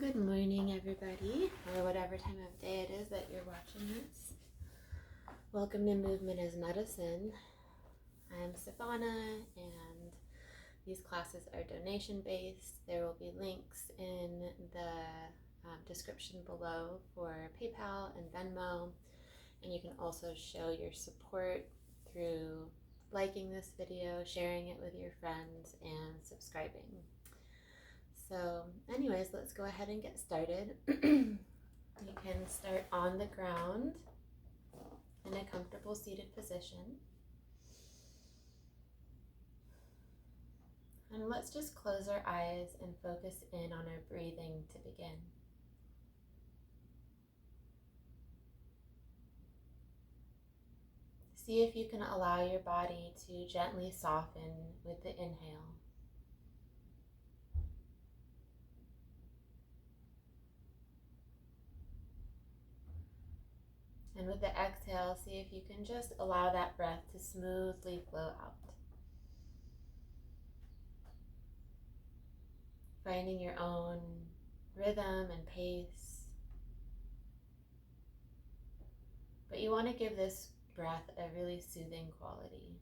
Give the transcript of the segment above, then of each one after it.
Good morning, everybody, or whatever time of day it is that you're watching this. Welcome to Movement as Medicine. I'm Sefana, and these classes are donation-based. There will be links in the description below for PayPal and Venmo, and you can also show your support through liking this video, sharing it with your friends, and subscribing. So anyways, let's go ahead and get started. You can start on the ground in a comfortable seated position. And let's just close our eyes and focus in on our breathing to begin. See if you can allow your body to gently soften with the inhale. And with the exhale, see if you can just allow that breath to smoothly flow out. Finding your own rhythm and pace. But you want to give this breath a really soothing quality.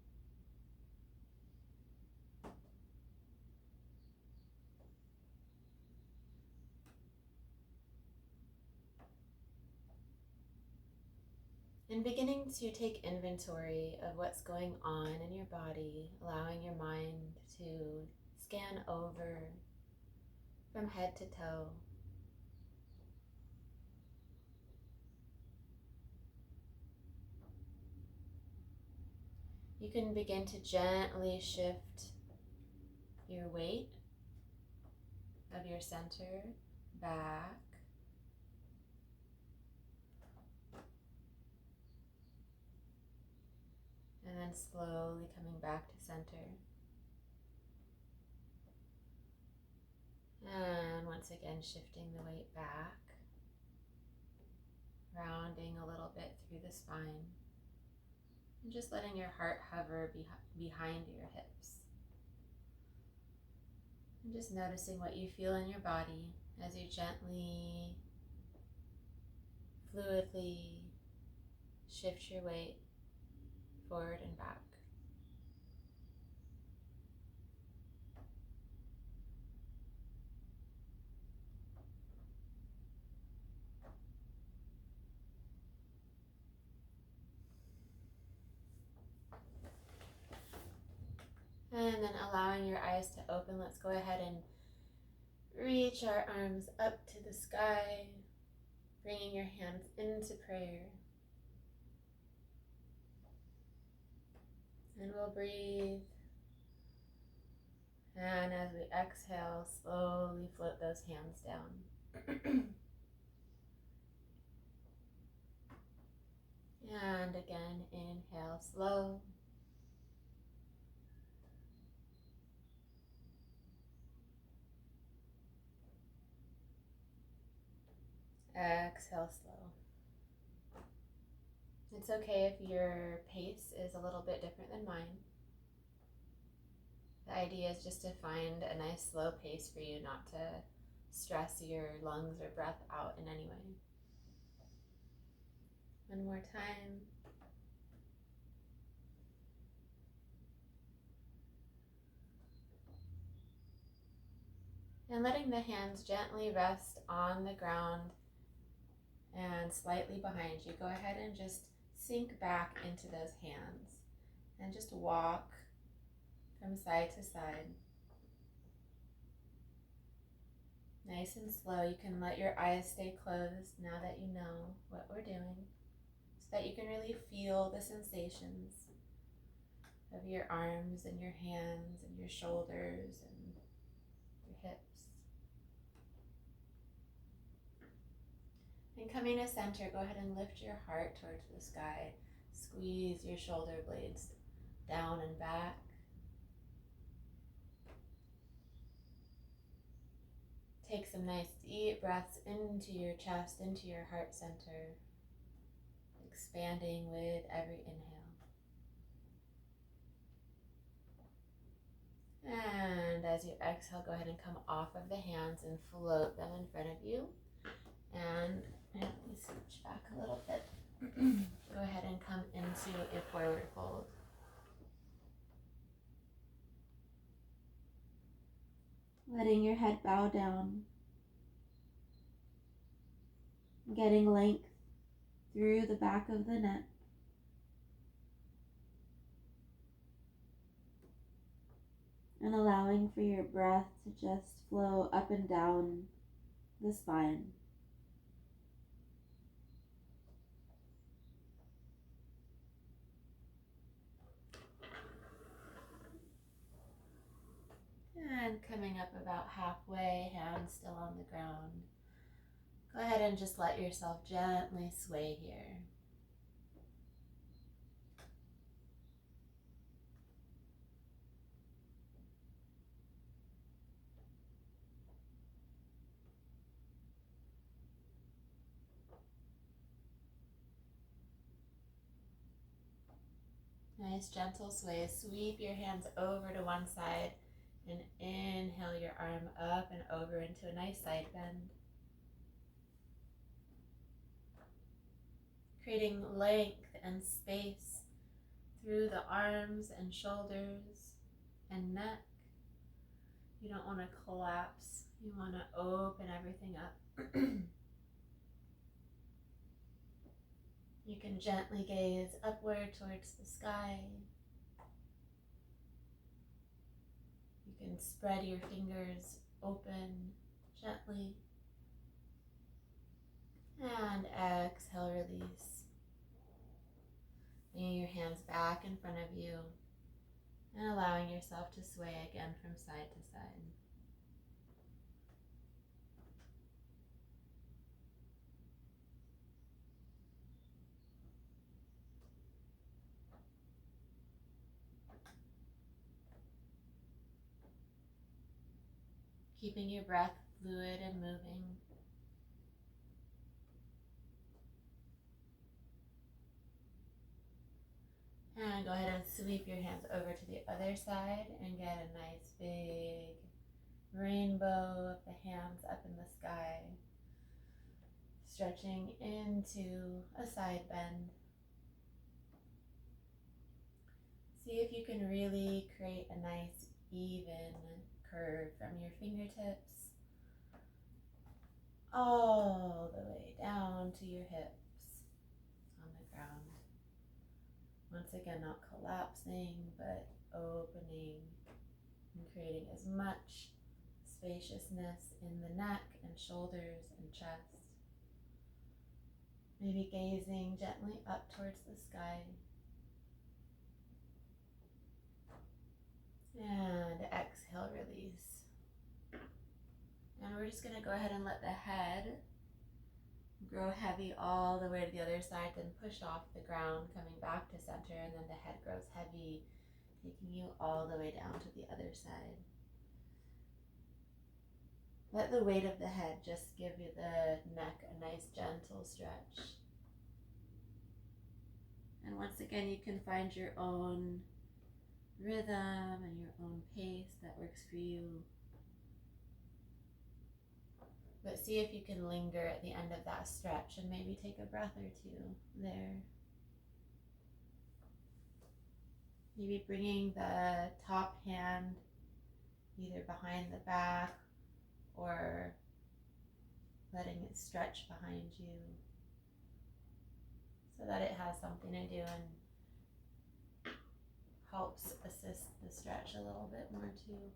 And beginning to take inventory of what's going on in your body, allowing your mind to scan over from head to toe. You can begin to gently shift your weight of your center back. And then slowly coming back to center. And once again, shifting the weight back, rounding a little bit through the spine, and just letting your heart hover behind your hips. And just noticing what you feel in your body as you gently, fluidly shift your weight forward and back. And then allowing your eyes to open, let's go ahead and reach our arms up to the sky, bringing your hands into prayer. And we'll breathe. And as we exhale, slowly float those hands down. And again, inhale slow. Exhale slow. It's okay if your pace is a little bit different than mine. The idea is just to find a nice slow pace for you, not to stress your lungs or breath out in any way. One more time. And letting the hands gently rest on the ground and slightly behind you. Go ahead and just sink back into those hands and just walk from side to side. Nice and slow. You can let your eyes stay closed now that you know what we're doing, so that you can really feel the sensations of your arms and your hands and your shoulders and your hips. And coming to center, go ahead and lift your heart towards the sky. Squeeze your shoulder blades down and back. Take some nice deep breaths into your chest, into your heart center, expanding with every inhale. And as you exhale, go ahead and come off of the hands and float them in front of you. And let me switch back a little bit. Go ahead and come into a forward fold. Letting your head bow down. Getting length through the back of the neck. And allowing for your breath to just flow up and down the spine. And coming up about halfway, hands still on the ground. Go ahead and just let yourself gently sway here. Nice gentle sway. Sweep your hands over to one side and inhale your arm up and over into a nice side bend. Creating length and space through the arms and shoulders and neck. You don't want to collapse. You want to open everything up. You can gently gaze upward towards the sky. You can spread your fingers open gently. And exhale, release. Bringing your hands back in front of you and allowing yourself to sway again from side to side. Keeping your breath fluid and moving. And go ahead and sweep your hands over to the other side and get a nice big rainbow of the hands up in the sky. Stretching into a side bend. See if you can really create a nice even curve from your fingertips all the way down to your hips on the ground. Once again, not collapsing, but opening and creating as much spaciousness in the neck and shoulders and chest. Maybe gazing gently up towards the sky. And exhale, release. And we're just going to go ahead and let the head grow heavy all the way to the other side, then push off the ground, coming back to center, and then the head grows heavy, taking you all the way down to the other side. Let the weight of the head just give you the neck a nice gentle stretch. And once again, you can find your own rhythm and your own pace that works for you. But see if you can linger at the end of that stretch and maybe take a breath or two there. Maybe bringing the top hand either behind the back or letting it stretch behind you so that it has something to do and helps assist the stretch a little bit more too.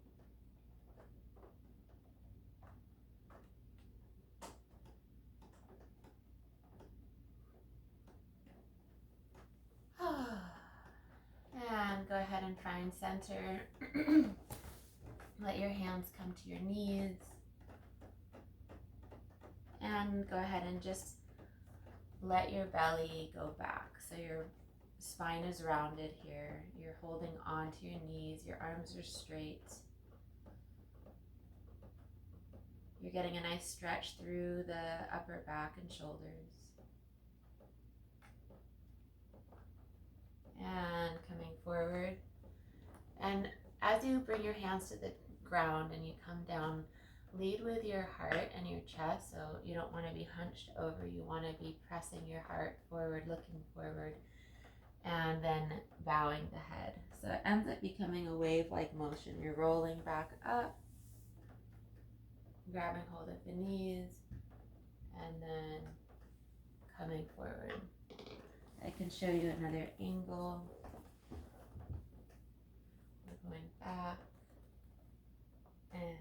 And go ahead and find center. Let your hands come to your knees. And go ahead and just let your belly go back. So your spine is rounded here. You're holding on to your knees. Your arms are straight. You're getting a nice stretch through the upper back and shoulders. And coming forward. And as you bring your hands to the ground and you come down, lead with your heart and your chest. So you don't want to be hunched over. You want to be pressing your heart forward, looking forward, and then bowing the head. So it ends up becoming a wave-like motion. You're rolling back up, grabbing hold of the knees, and then coming forward. I can show you another angle. We're going back and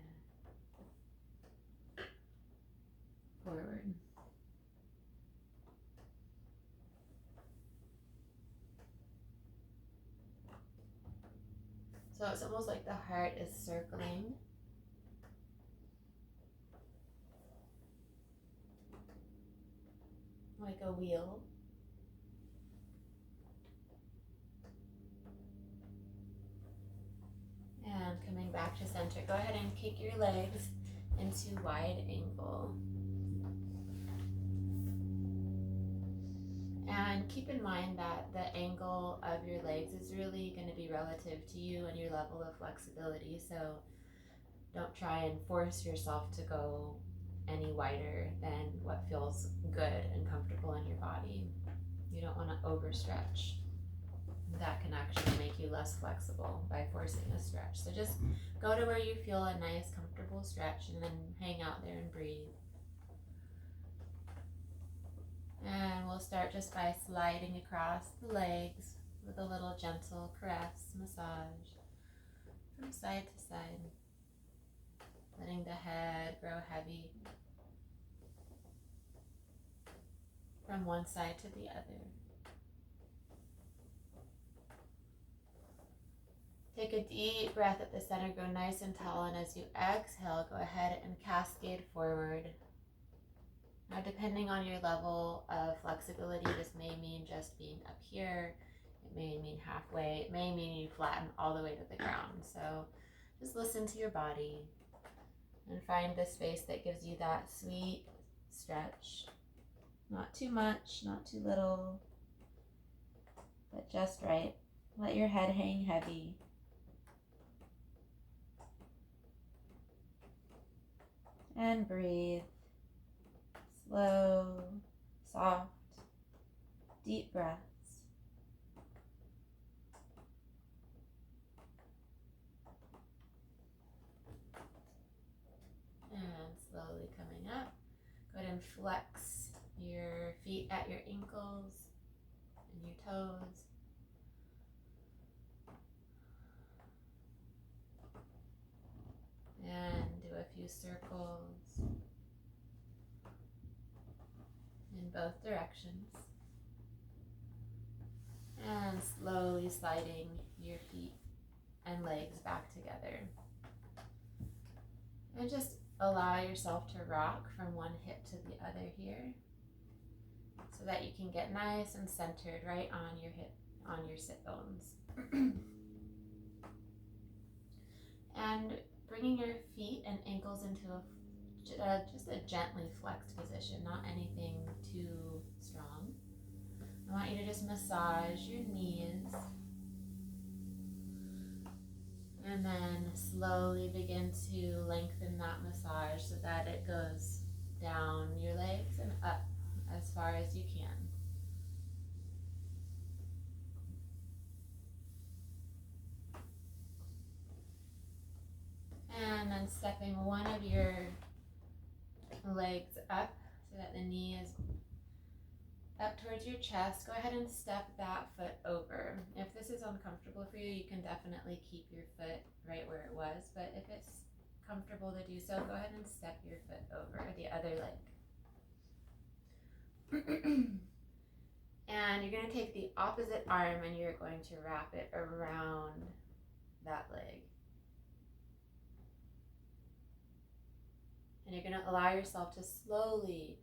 forward. So it's almost like the heart is circling. Like a wheel. And coming back to center. Go ahead and kick your legs into wide angle. And keep in mind that the angle of your legs is really going to be relative to you and your level of flexibility. So don't try and force yourself to go any wider than what feels good and comfortable in your body. You don't want to overstretch. That can actually make you less flexible by forcing a stretch. So just go to where you feel a nice, comfortable stretch and then hang out there and breathe. And we'll start just by sliding across the legs with a little gentle caress, massage from side to side, letting the head grow heavy from one side to the other. Take a deep breath at the center, go nice and tall, and as you exhale, go ahead and cascade forward. Now, depending on your level of flexibility, this may mean just being up here, it may mean halfway, it may mean you flatten all the way to the ground. So just listen to your body and find the space that gives you that sweet stretch. Not too much, not too little, but just right. Let your head hang heavy. And breathe. Slow, soft, deep breaths. And slowly coming up. Go ahead and flex your feet at your ankles and your toes. And do a few circles in both directions. And slowly sliding your feet and legs back together. And just allow yourself to rock from one hip to the other here so that you can get nice and centered right on your hip, on your sit bones. And bringing your feet and ankles into just a gently flexed position, not anything too strong. I want you to just massage your knees and then slowly begin to lengthen that massage so that it goes down your legs and up as far as you can. And then stepping one of your legs up so that the knee is up towards your chest. Go ahead and step that foot over. If this is uncomfortable for you, you can definitely keep your foot right where it was, but if it's comfortable to do so, go ahead and step your foot over the other leg. And you're going to take the opposite arm and you're going to wrap it around that leg. And you're going to allow yourself to slowly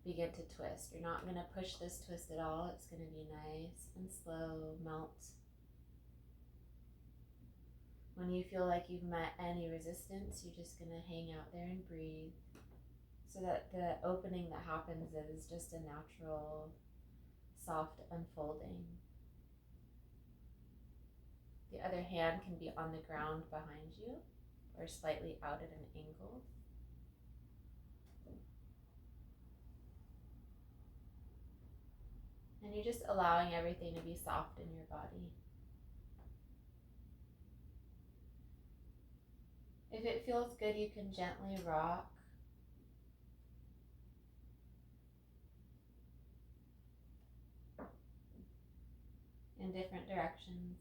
begin to twist. You're not going to push this twist at all. It's going to be nice and slow, melt. When you feel like you've met any resistance, you're just going to hang out there and breathe so that the opening that happens is just a natural, soft unfolding. The other hand can be on the ground behind you or slightly out at an angle. And you're just allowing everything to be soft in your body. If it feels good, you can gently rock. In different directions.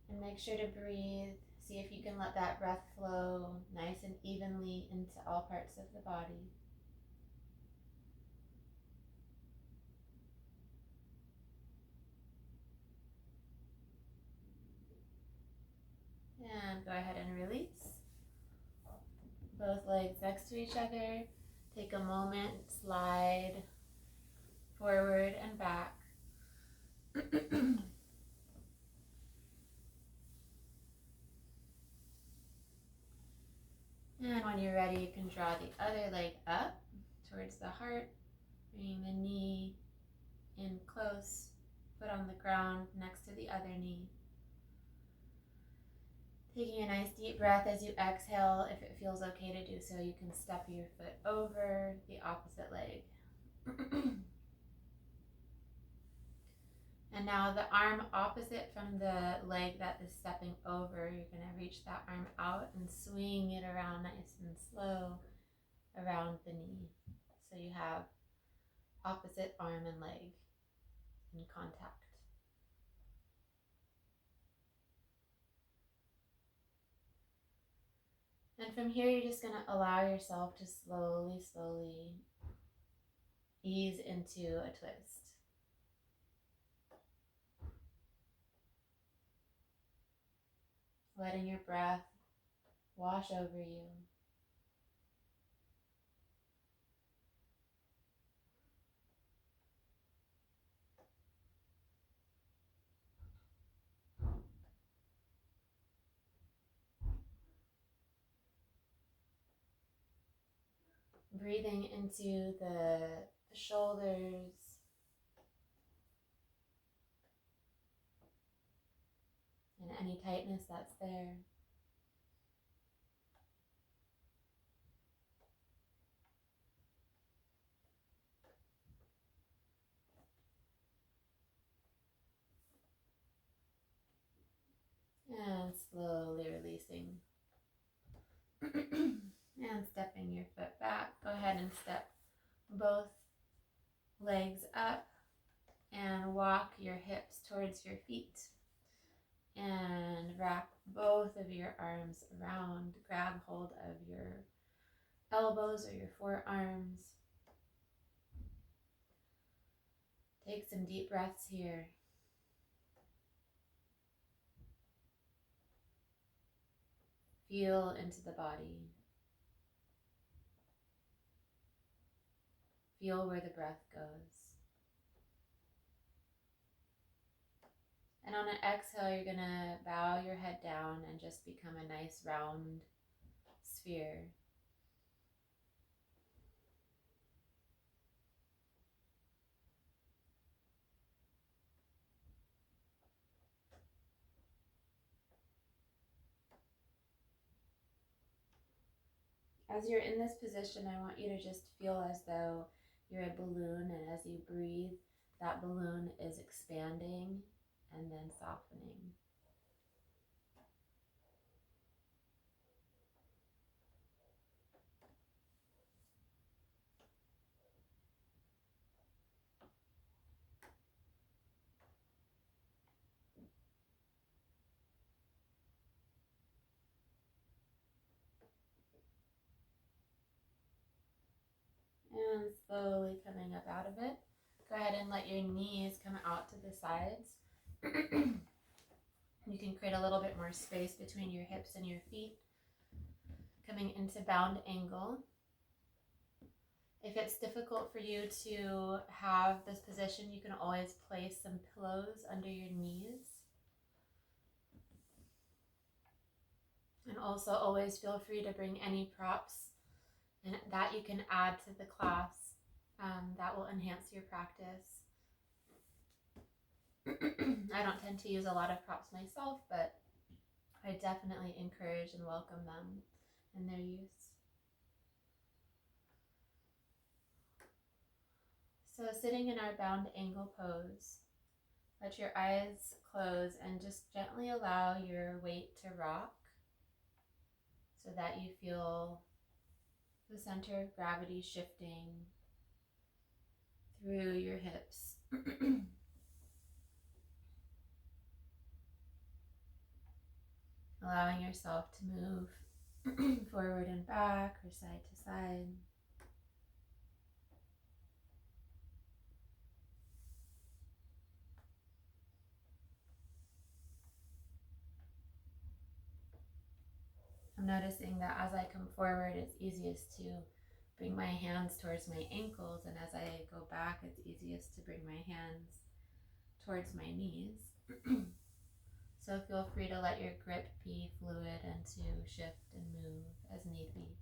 And make sure to breathe. See if you can let that breath flow nice and evenly into all parts of the body. And go ahead and release. Both legs next to each other. Take a moment, slide forward and back. And when you're ready, you can draw the other leg up towards the heart, bringing the knee in close, foot on the ground next to the other knee. Taking a nice deep breath as you exhale. If it feels okay to do so, you can step your foot over the opposite leg. And now the arm opposite from the leg that is stepping over, you're going to reach that arm out and swing it around nice and slow around the knee. So you have opposite arm and leg in contact. And from here, you're just going to allow yourself to slowly ease into a twist. Letting your breath wash over you. Breathing into the shoulders, and any tightness that's there. And slowly releasing. And stepping your foot back. Go ahead and step both legs up and walk your hips towards your feet. And wrap both of your arms around. Grab hold of your elbows or your forearms. Take some deep breaths here. Feel into the body. Feel where the breath goes. And on an exhale, you're going to bow your head down and just become a nice round sphere. As you're in this position, I want you to just feel as though you're a balloon, and as you breathe, that balloon is expanding and then softening. And slowly coming up out of it. Go ahead and let your knees come out to the sides. You can create a little bit more space between your hips and your feet. Coming into bound angle. If it's difficult for you to have this position, you can always place some pillows under your knees. And also always feel free to bring any props and that you can add to the class That will enhance your practice. I don't tend to use a lot of props myself, but I definitely encourage and welcome them in their use. So sitting in our bound angle pose, let your eyes close and just gently allow your weight to rock so that you feel the center of gravity shifting through your hips. Allowing yourself to move forward and back or side to side. I'm noticing that as I come forward, it's easiest to bring my hands towards my ankles, and as I go back, it's easiest to bring my hands towards my knees. So feel free to let your grip be fluid and to shift and move as need be.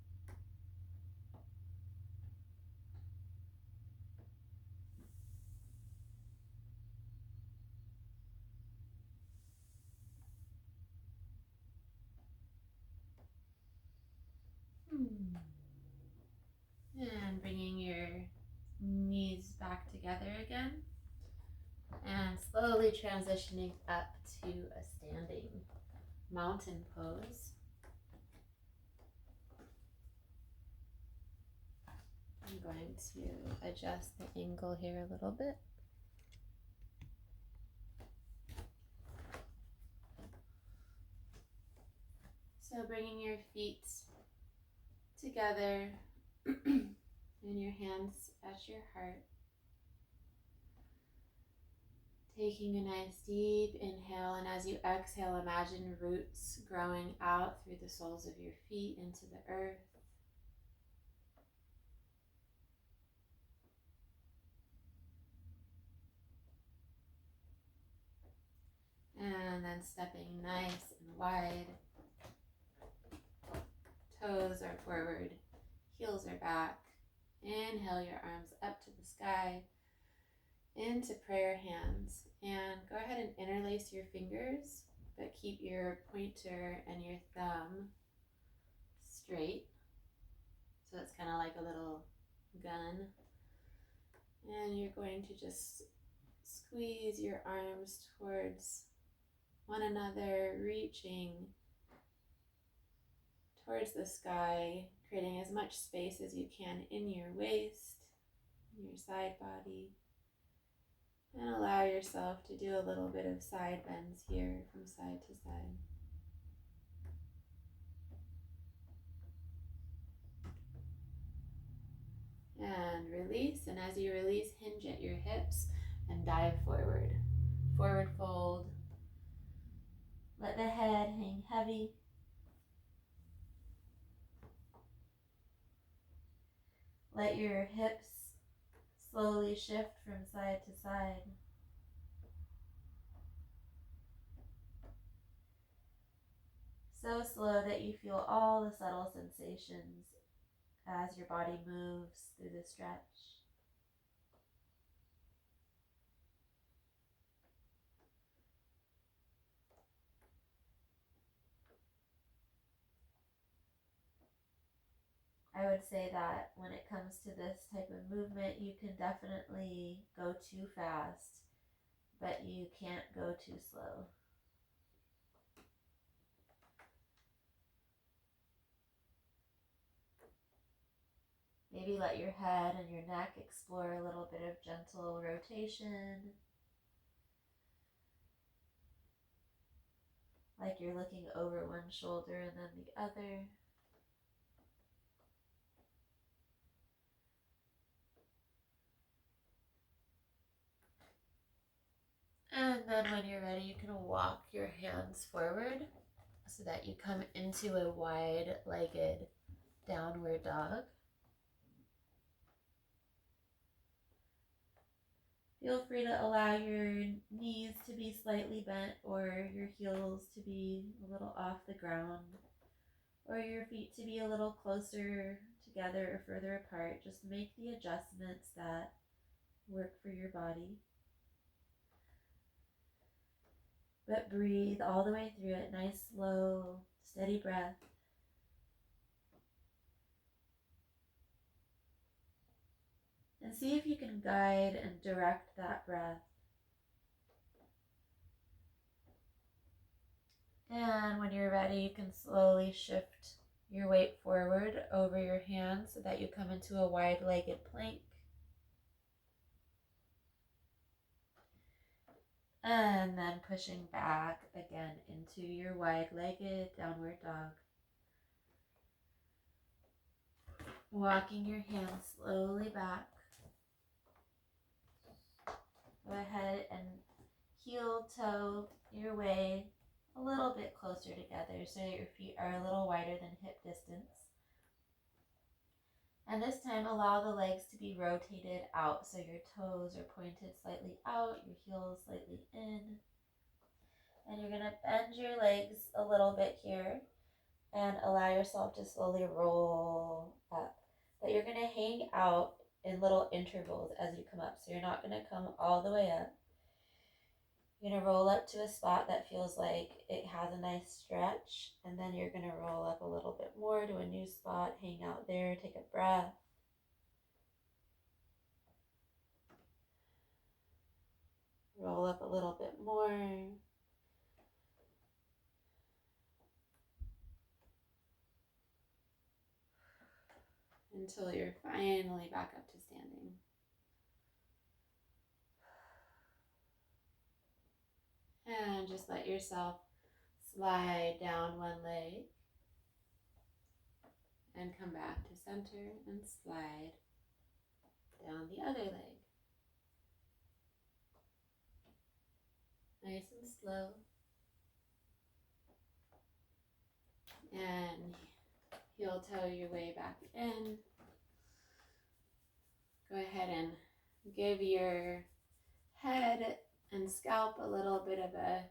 And bringing your knees back together again. And slowly transitioning up to a standing mountain pose. I'm going to adjust the angle here a little bit. So bringing your feet together and your hands at your heart. Taking a nice deep inhale, and as you exhale, imagine roots growing out through the soles of your feet into the earth. And then stepping nice and wide. Toes are forward, heels are back. Inhale your arms up to the sky, into prayer hands. And go ahead and interlace your fingers, but keep your pointer and your thumb straight. So it's kind of like a little gun. And you're going to just squeeze your arms towards one another, reaching towards the sky, creating as much space as you can in your waist, in your side body. And allow yourself to do a little bit of side bends here from side to side. And release, and as you release, hinge at your hips and dive forward. Forward fold. Let the head hang heavy. Let your hips slowly shift from side to side. So slow that you feel all the subtle sensations as your body moves through the stretch. I would say that when it comes to this type of movement, you can definitely go too fast, but you can't go too slow. Maybe let your head and your neck explore a little bit of gentle rotation, like you're looking over one shoulder and then the other. And then when you're ready, you can walk your hands forward so that you come into a wide-legged downward dog. Feel free to allow your knees to be slightly bent or your heels to be a little off the ground, or your feet to be a little closer to together or further apart. Just make the adjustments that work for your body. But breathe all the way through it. Nice, slow, steady breath. And see if you can guide and direct that breath. And when you're ready, you can slowly shift your weight forward over your hands so that you come into a wide-legged plank. And then pushing back again into your wide-legged downward dog. Walking your hands slowly back. Go ahead and heel toe your way a little bit closer together so your feet are a little wider than hip distance. And this time allow the legs to be rotated out so your toes are pointed slightly out, your heels slightly in. And you're going to bend your legs a little bit here and allow yourself to slowly roll up. But you're going to hang out in little intervals as you come up. So you're not going to come all the way up. You're going to roll up to a spot that feels like it has a nice stretch. And then you're going to roll up a little bit more to a new spot. Hang out there. Take a breath. Roll up a little bit more. Until you're finally back up to standing. And just let yourself slide down one leg and come back to center and slide down the other leg. Nice and slow. And heel toe your way back in. Go ahead and give your head and scalp a little bit of a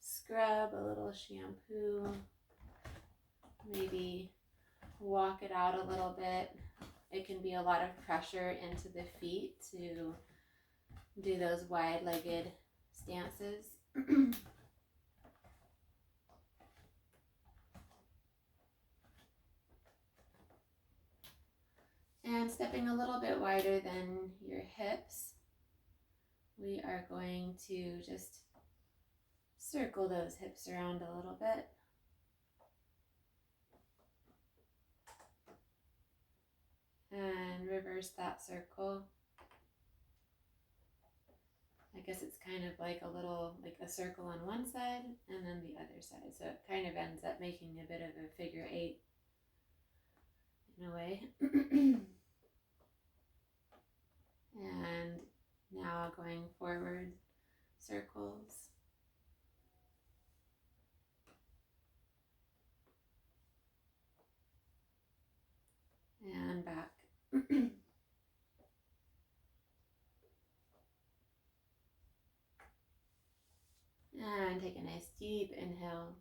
scrub, a little shampoo. Maybe walk it out a little bit. It can be a lot of pressure into the feet to do those wide-legged stances. And stepping a little bit wider than your hips, we are going to just circle those hips around a little bit. And reverse that circle. I guess it's kind of like a circle on one side and then the other side. So it kind of ends up making a bit of a figure eight in a way. And now going forward, circles. And back. And take a nice deep inhale.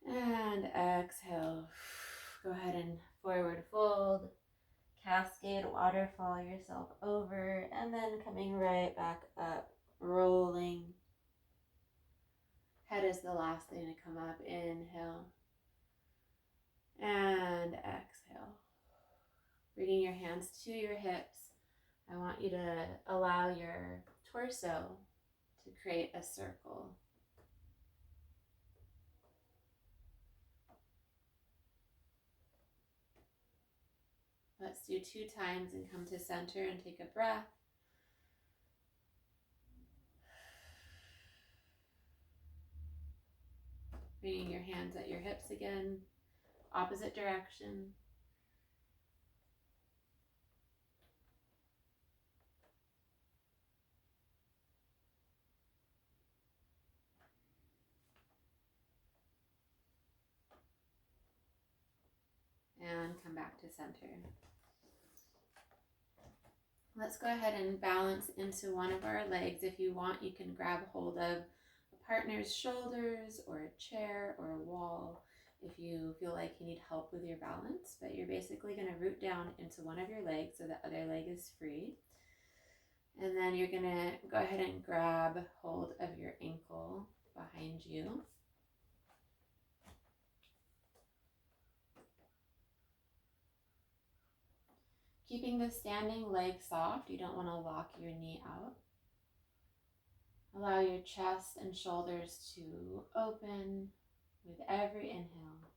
And exhale. Go ahead and forward fold. Cascade waterfall yourself over. And then coming right back up. Rolling. Head is the last thing to come up. Inhale. And exhale. Bringing your hands to your hips. I want you to allow your torso to create a circle. Let's do 2 times and come to center and take a breath. Bringing your hands at your hips again, opposite direction. And come back to center. Let's go ahead and balance into one of our legs. If you want, you can grab hold of a partner's shoulders or a chair or a wall. if you feel like you need help with your balance, but you're basically going to root down into one of your legs so the other leg is free. And then you're going to go ahead and grab hold of your ankle behind you. Keeping the standing leg soft, you don't want to lock your knee out. Allow your chest and shoulders to open with every inhale.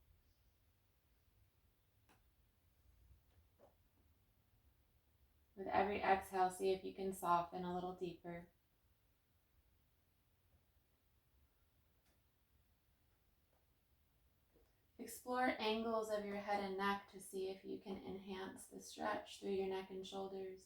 With every exhale, see if you can soften a little deeper. Explore angles of your head and neck to see if you can enhance the stretch through your neck and shoulders.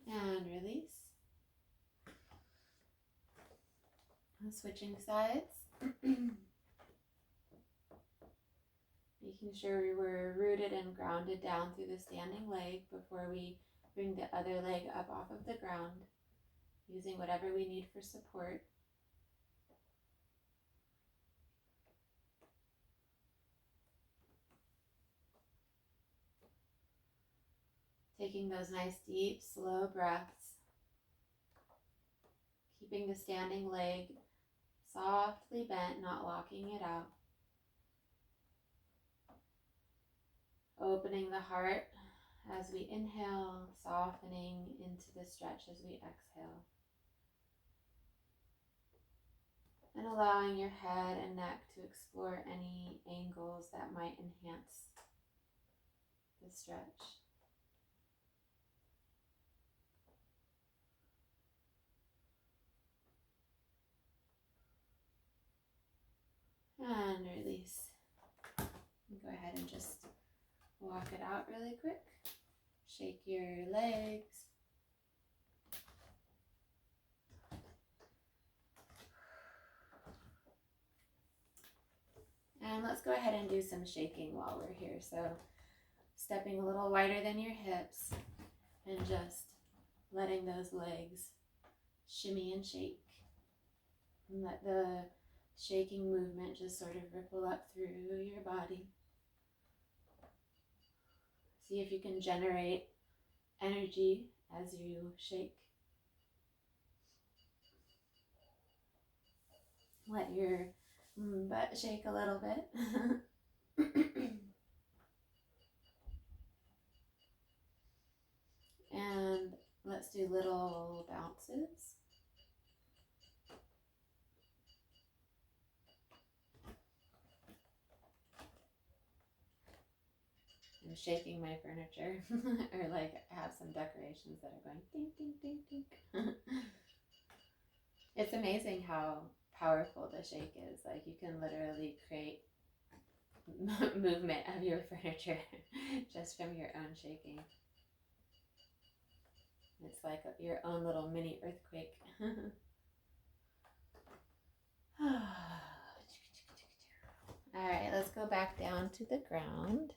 And release. And switching sides. Making sure we're rooted and grounded down through the standing leg before we bring the other leg up off of the ground, using whatever we need for support. Taking those nice, deep, slow breaths. Keeping the standing leg softly bent, not locking it out. Opening the heart as we inhale, softening into the stretch as we exhale. And allowing your head and neck to explore any angles that might enhance the stretch. And release. And go ahead and just walk it out really quick. Shake your legs. And let's go ahead and do some shaking while we're here. So stepping a little wider than your hips and just letting those legs shimmy and shake. And let the shaking movement just sort of ripple up through your body. See if you can generate energy as you shake. Let your butt shake a little bit. And let's do little bounces. I'm shaking my furniture, or like I have some decorations that are going ding, ding, ding, ding. It's amazing how powerful the shake is. Like you can literally create movement of your furniture just from your own shaking. It's like your own little mini earthquake. All right, let's go back down to the ground.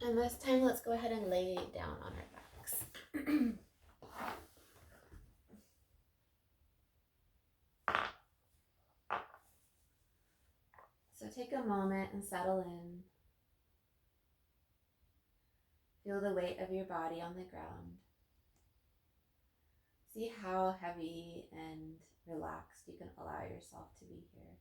And this time, let's go ahead and lay down on our backs. So take a moment and settle in. Feel the weight of your body on the ground. See how heavy and relaxed you can allow yourself to be here.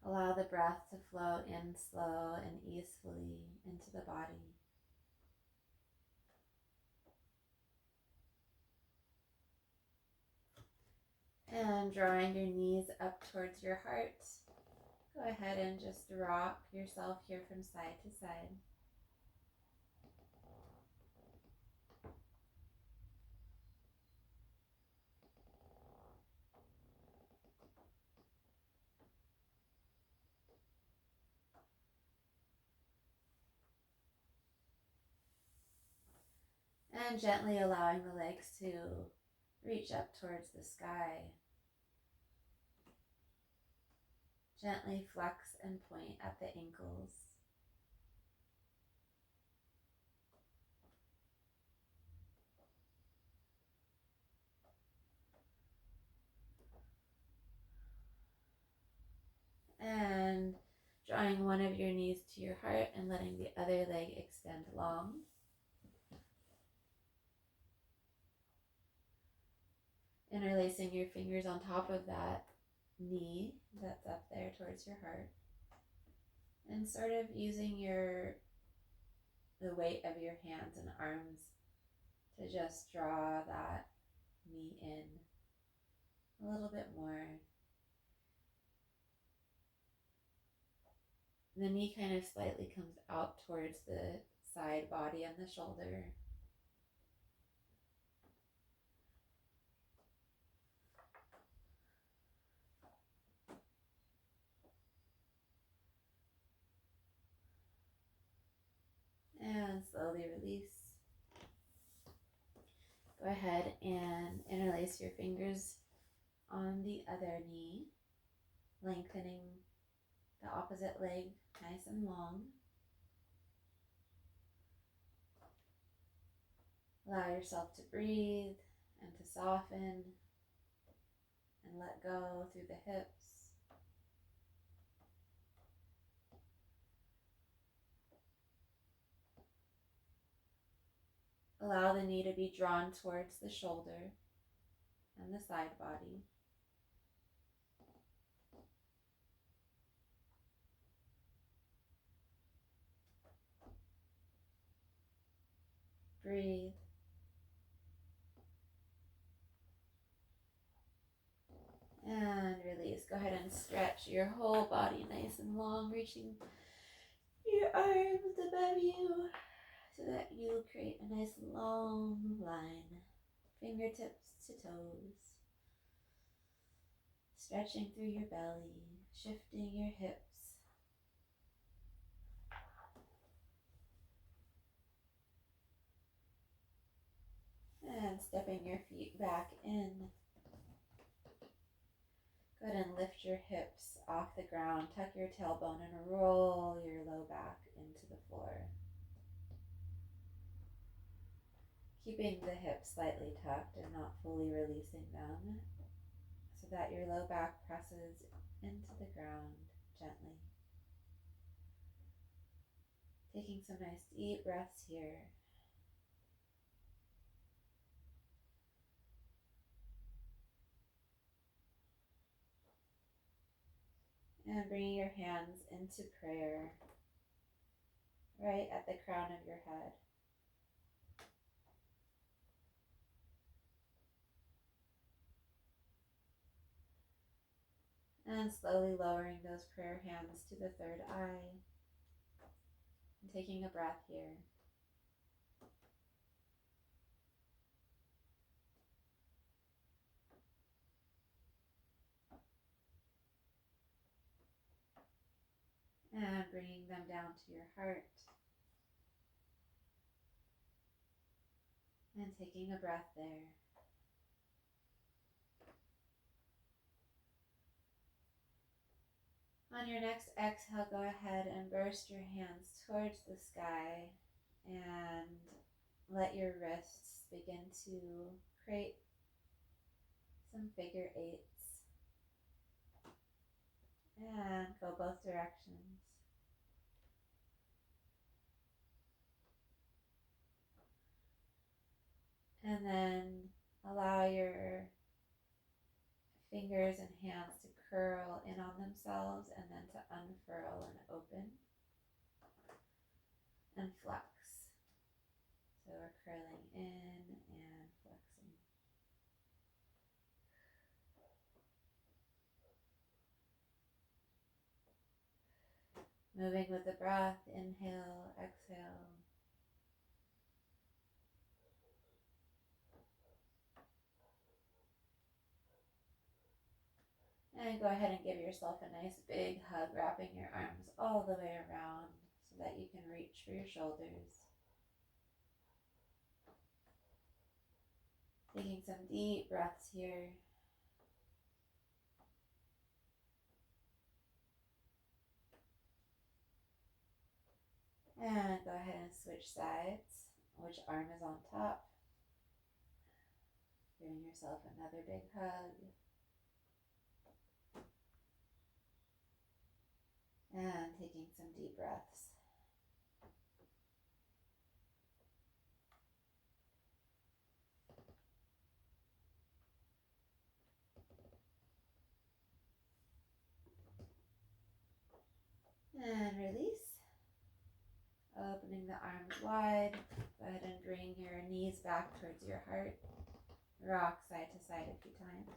Allow the breath to flow in slow and easily into the body. And drawing your knees up towards your heart, go ahead and just rock yourself here from side to side. And gently allowing the legs to reach up towards the sky. Gently flex and point at the ankles. And drawing one of your knees to your heart and letting the other leg extend long. Interlacing your fingers on top of that knee that's up there towards your heart. And sort of using the weight of your hands and arms to just draw that knee in a little bit more. The knee kind of slightly comes out towards the side body and the shoulder. And slowly release. Go ahead and interlace your fingers on the other knee, lengthening the opposite leg nice and long. Allow yourself to breathe and to soften and let go through the hips. Allow the knee to be drawn towards the shoulder and the side body. Breathe. And release. Go ahead and stretch your whole body nice and long, reaching your arms above you so that you create a nice long line. Fingertips to toes. Stretching through your belly, shifting your hips. And stepping your feet back in. Go ahead and lift your hips off the ground. Tuck your tailbone and roll your low back into the floor. Keeping the hips slightly tucked and not fully releasing them so that your low back presses into the ground gently. Taking some nice deep breaths here. And bringing your hands into prayer right at the crown of your head. And slowly lowering those prayer hands to the third eye. And taking a breath here. And bringing them down to your heart. And taking a breath there. On your next exhale, go ahead and burst your hands towards the sky and let your wrists begin to create some figure eights. And go both directions. And then allow your fingers and hands to curl in on themselves and then to unfurl and open and flex. So we're curling in and flexing. Moving with the breath, inhale, exhale. And go ahead and give yourself a nice big hug, wrapping your arms all the way around so that you can reach for your shoulders. Taking some deep breaths here. And go ahead and switch sides. Which arm is on top? Giving yourself another big hug. And taking some deep breaths. And release. Opening the arms wide. Go ahead and bring your knees back towards your heart. Rock side to side a few times.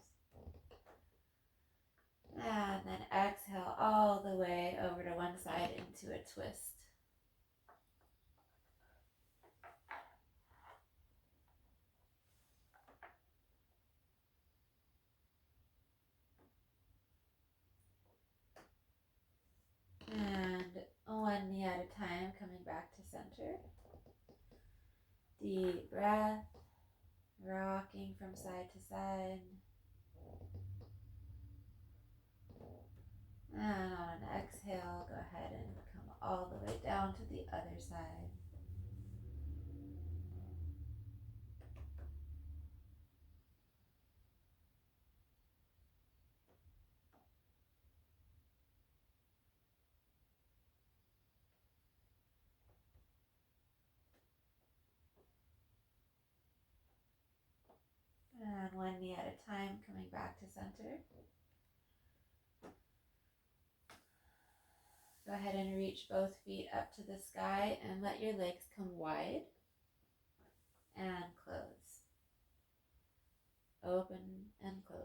And then exhale all the way over to one side into a twist. And one knee at a time, coming back to center. Deep breath, rocking from side to side. And on an exhale, go ahead and come all the way down to the other side. And one knee at a time, coming back to center. Go ahead and reach both feet up to the sky and let your legs come wide and close. Open and close.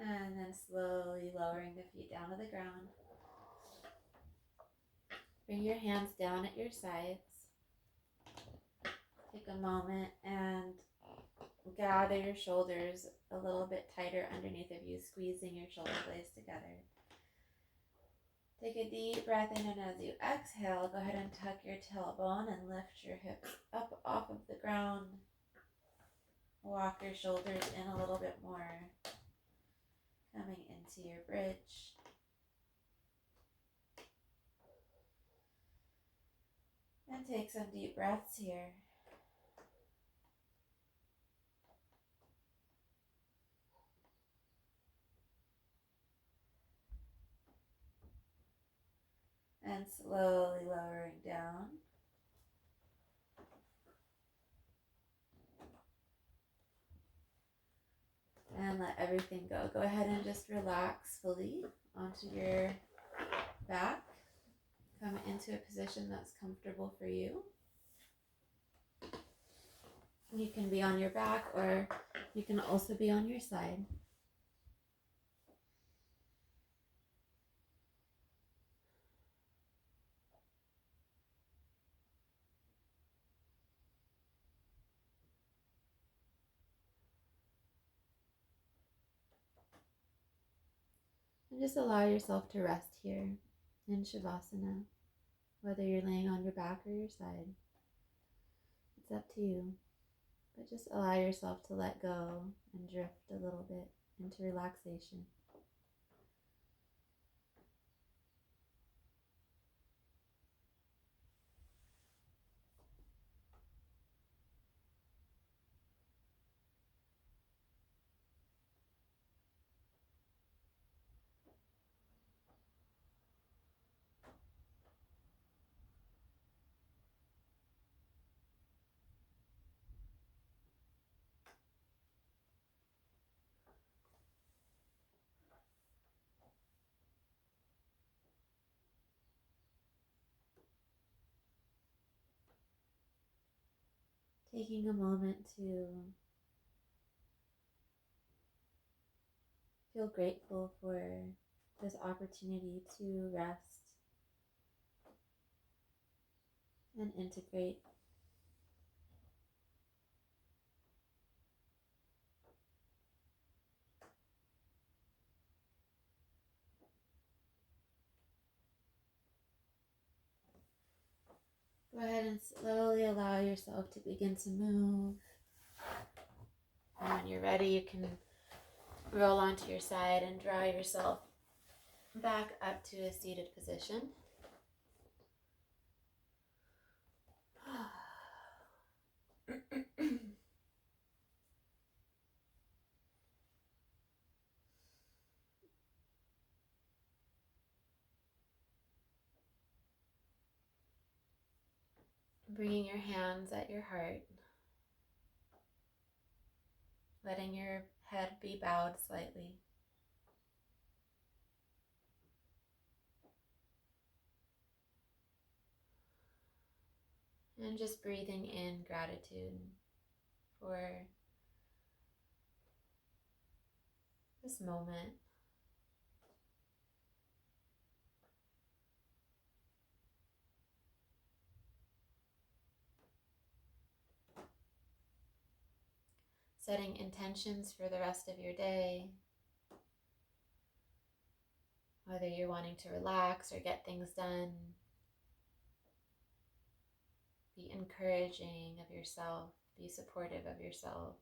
And then slowly lowering the feet down to the ground. Bring your hands down at your sides. Take a moment and gather your shoulders a little bit tighter underneath of you, squeezing your shoulder blades together. Take a deep breath in, and as you exhale, go ahead and tuck your tailbone and lift your hips up off of the ground. Walk your shoulders in a little bit more, coming into your bridge. And take some deep breaths here. And slowly lowering down. And let everything go. Go ahead and just relax fully onto your back. Come into a position that's comfortable for you. You can be on your back, or you can also be on your side. And just allow yourself to rest here in Shavasana, whether you're laying on your back or your side. It's up to you. But just allow yourself to let go and drift a little bit into relaxation. Taking a moment to feel grateful for this opportunity to rest and integrate. Go ahead and slowly allow yourself to begin to move. And when you're ready, you can roll onto your side and draw yourself back up to a seated position. Bringing your hands at your heart, letting your head be bowed slightly. And just breathing in gratitude for this moment. Setting intentions for the rest of your day. Whether you're wanting to relax or get things done. Be encouraging of yourself. Be supportive of yourself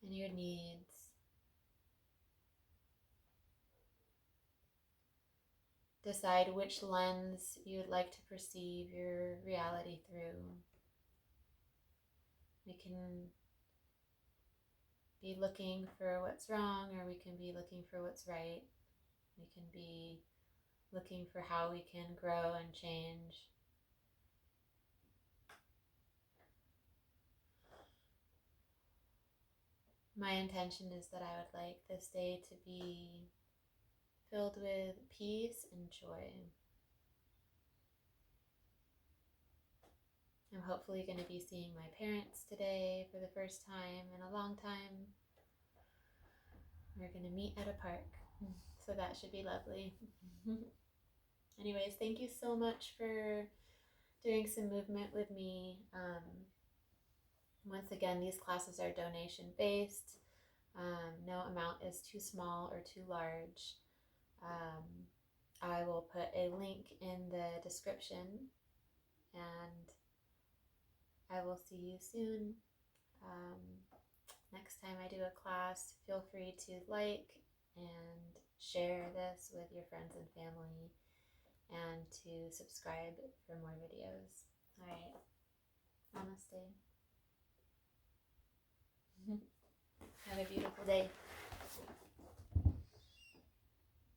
and your needs. Decide which lens you would like to perceive your reality through. We can be looking for what's wrong, or we can be looking for what's right. We can be looking for how we can grow and change. My intention is that I would like this day to be filled with peace and joy. I'm hopefully going to be seeing my parents today for the first time in a long time. We're going to meet at a park, so that should be lovely. Anyways, thank you so much for doing some movement with me. Once again, these classes are donation based. No amount is too small or too large. I will put a link in the description, and I will see you soon. Next time I do a class, feel free to like and share this with your friends and family, and to subscribe for more videos. All right. Namaste. Have a beautiful day.